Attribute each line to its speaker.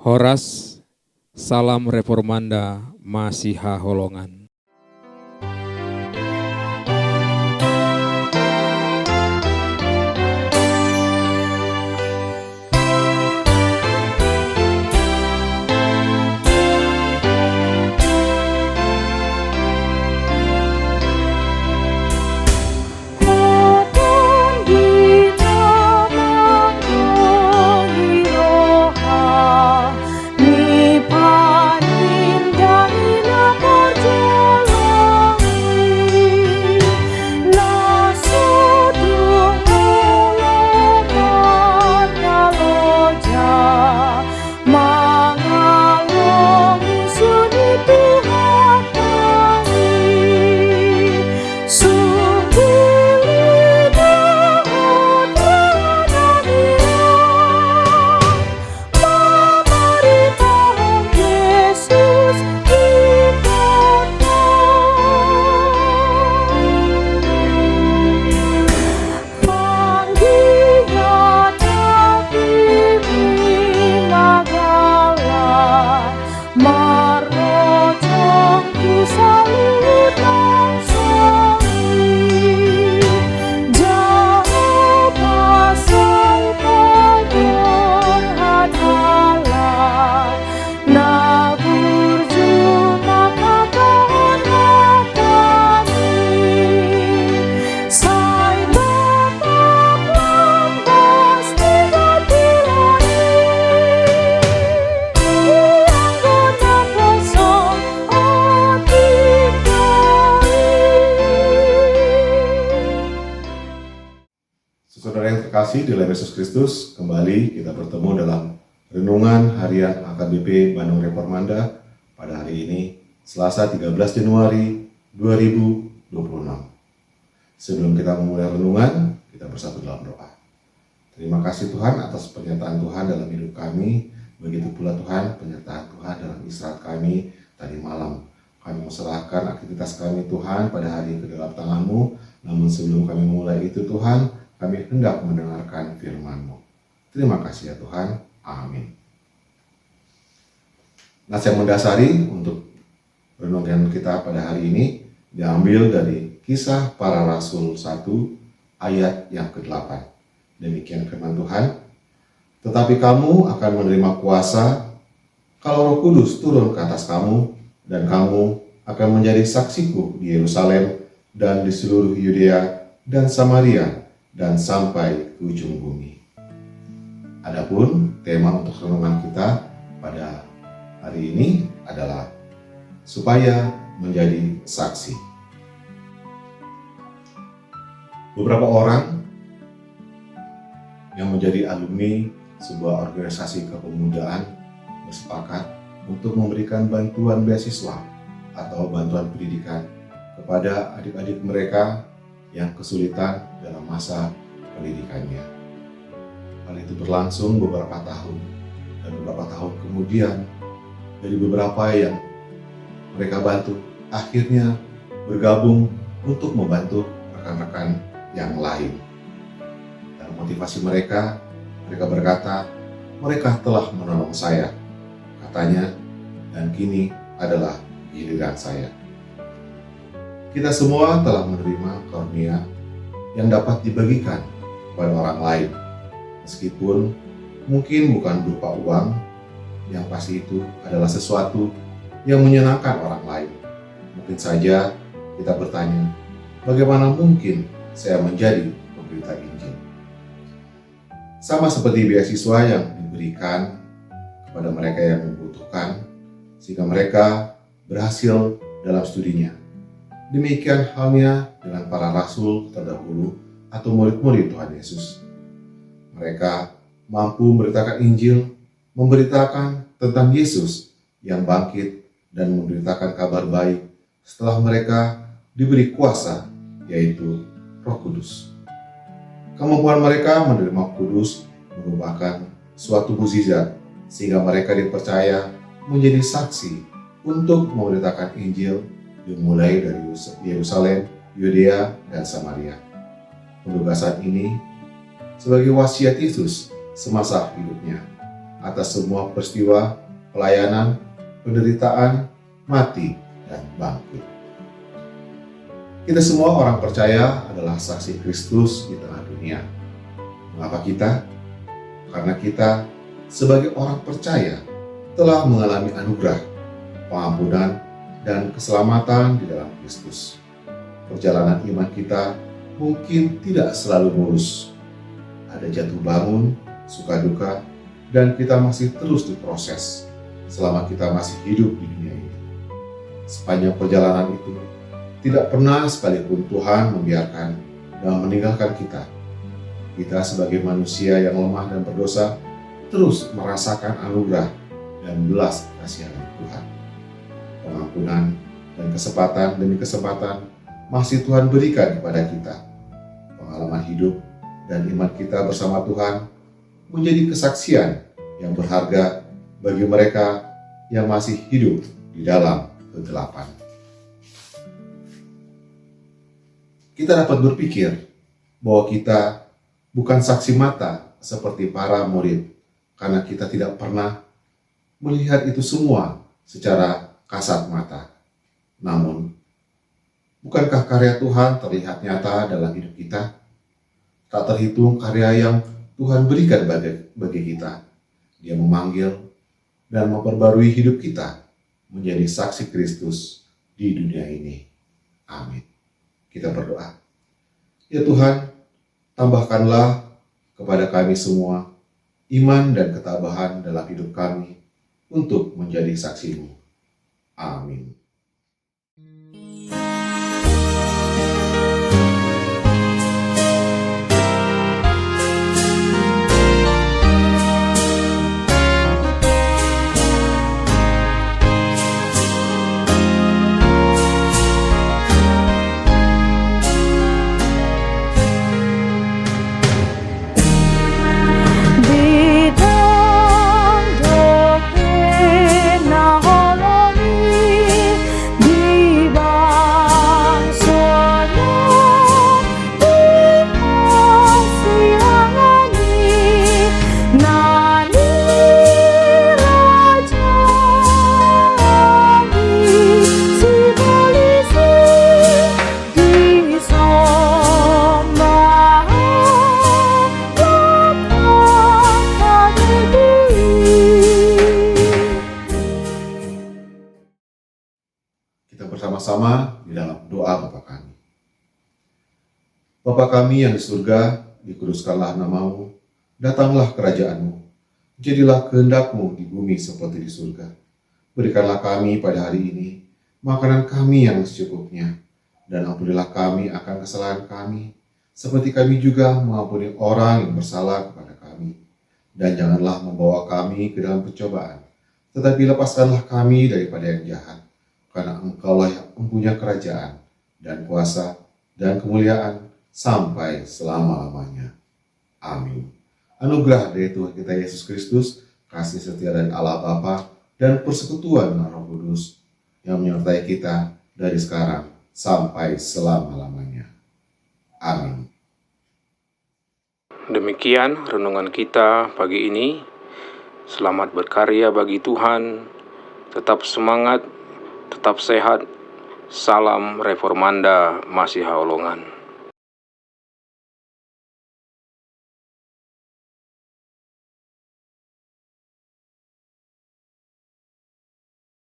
Speaker 1: Horas, Salam Reformanda, Masiha Holongan.
Speaker 2: Saudara yang terkasih di dalam Yesus Kristus, kembali kita bertemu dalam Renungan Harian AKBP Bandung Reformanda pada hari ini, Selasa 13 Januari 2026. Sebelum kita memulai renungan, kita bersatu dalam doa. Terima kasih Tuhan atas pernyataan Tuhan dalam hidup kami, begitu pula Tuhan penyertaan Tuhan dalam istirahat kami tadi malam. Kami memserahkan aktivitas kami Tuhan pada hari ini ke dalam tangan-Mu, namun sebelum kami memulai itu Tuhan, kami hendak mendengarkan firman-Mu. Terima kasih ya Tuhan. Amin. Nasihat mendasari untuk renungan kita pada hari ini diambil dari Kisah Para Rasul 1 ayat yang ke-8. Demikian firman Tuhan. Tetapi kamu akan menerima kuasa kalau Roh Kudus turun ke atas kamu, dan kamu akan menjadi saksiku di Yerusalem dan di seluruh Yudea dan Samaria dan sampai ke ujung bumi. Adapun tema untuk renungan kita pada hari ini adalah supaya menjadi saksi. Beberapa orang yang menjadi alumni sebuah organisasi kepemudaan bersepakat untuk memberikan bantuan beasiswa atau bantuan pendidikan kepada adik-adik mereka yang kesulitan dalam masa pendidikannya. Hal itu berlangsung beberapa tahun, dan beberapa tahun kemudian dari beberapa yang mereka bantu akhirnya bergabung untuk membantu rekan-rekan yang lain. Dan motivasi mereka berkata, mereka telah menolong saya, katanya, dan kini adalah giliran saya. Kita semua telah menerima karunia yang dapat dibagikan kepada orang lain, meskipun mungkin bukan berupa uang, yang pasti itu adalah sesuatu yang menyenangkan orang lain. Mungkin saja kita bertanya, bagaimana mungkin saya menjadi pemberita Injil? Sama seperti beasiswa yang diberikan kepada mereka yang membutuhkan, sehingga mereka berhasil dalam studinya. Demikian halnya dengan para rasul terdahulu atau murid-murid Tuhan Yesus. Mereka mampu memberitakan Injil, memberitakan tentang Yesus yang bangkit dan memberitakan kabar baik setelah mereka diberi kuasa, yaitu Roh Kudus. Kemampuan mereka menerima Kudus merupakan suatu mukjizat sehingga mereka dipercaya menjadi saksi untuk memberitakan Injil dimulai dari Yerusalem, Yudea, dan Samaria. Penugasan ini sebagai wasiat Yesus semasa hidupnya atas semua peristiwa pelayanan, penderitaan, mati, dan bangkit. Kita semua orang percaya adalah saksi Kristus di tengah dunia. Mengapa kita? Karena kita sebagai orang percaya telah mengalami anugerah, pengampunan, dan keselamatan di dalam Kristus. Perjalanan iman kita mungkin tidak selalu mulus. Ada jatuh bangun, suka duka, dan kita masih terus diproses selama kita masih hidup di dunia ini. Sepanjang perjalanan itu, tidak pernah sekalipun Tuhan membiarkan dan meninggalkan kita. Kita sebagai manusia yang lemah dan berdosa, terus merasakan anugerah dan belas kasihan Tuhan. Pengampunan dan kesempatan demi kesempatan masih Tuhan berikan kepada kita. Pengalaman hidup dan iman kita bersama Tuhan menjadi kesaksian yang berharga bagi mereka yang masih hidup di dalam kegelapan. Kita dapat berpikir bahwa kita bukan saksi mata seperti para murid, karena kita tidak pernah melihat itu semua secara kasat mata. Namun, bukankah karya Tuhan terlihat nyata dalam hidup kita? Tak terhitung karya yang Tuhan berikan bagi kita. Dia memanggil dan memperbarui hidup kita menjadi saksi Kristus di dunia ini. Amin. Kita berdoa. Ya Tuhan, tambahkanlah kepada kami semua iman dan ketabahan dalam hidup kami untuk menjadi saksi-Mu. Amin. Kita bersama-sama di dalam doa Bapa kami. Bapa kami yang di surga, dikuduskanlah nama-Mu, datanglah kerajaan-Mu, jadilah kehendak-Mu di bumi seperti di surga. Berikanlah kami pada hari ini makanan kami yang secukupnya, dan ampunilah kami akan kesalahan kami, seperti kami juga mengampuni orang yang bersalah kepada kami. Dan janganlah membawa kami ke dalam pencobaan, tetapi lepaskanlah kami daripada yang jahat. Karena Engkaulah yang mempunyai kerajaan dan kuasa dan kemuliaan sampai selama-lamanya. Amin. Anugerah dari Tuhan kita Yesus Kristus, kasih setia dari Allah Bapa, dan persekutuan Roh Kudus yang menyertai kita dari sekarang sampai selama-lamanya. Amin.
Speaker 1: Demikian renungan kita pagi ini. Selamat berkarya bagi Tuhan. Tetap semangat, tetap sehat. Salam Reformanda Masiha Holongan.